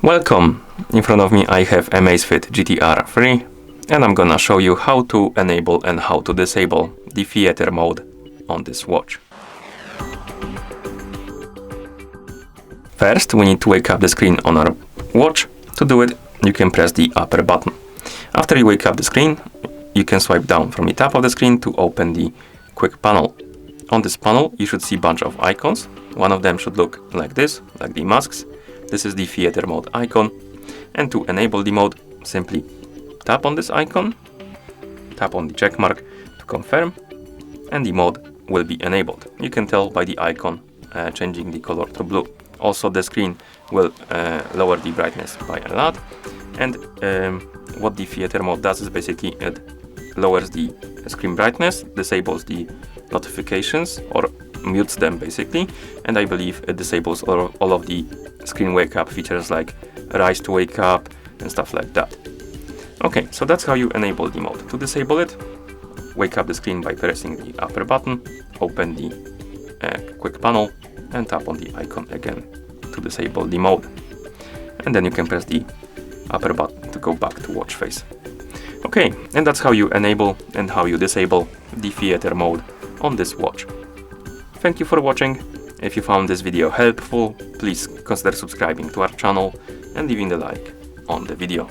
Welcome! In front of me I have AMAZFIT GTR 3 and I'm gonna show you how to enable and how to disable the theater mode on this watch. First we need to wake up the screen on our watch. To do it you can press the upper button. After you wake up the screen you can swipe down from the top of the screen to open the quick panel. On this panel you should see a bunch of icons. One of them should look like this, like the masks. This is the theater mode icon, and to enable the mode simply tap on this icon, tap on the check mark to confirm, and the mode will be enabled. You can tell by the icon changing the color to blue. Also the screen will lower the brightness by a lot, and what the theater mode does is basically it lowers the screen brightness, disables the notifications or mutes them basically, and I believe it disables all of the screen wake up features like rise to wake up and stuff like that. Okay, so that's how you enable the mode. To disable it, wake up the screen by pressing the upper button, open the quick panel and tap on the icon again to disable the mode, and then you can press the upper button to go back to watch face. Okay, and that's how you enable and how you disable the theater mode on this watch. Thank you for watching. If you found this video helpful, please consider subscribing to our channel and leaving a like on the video.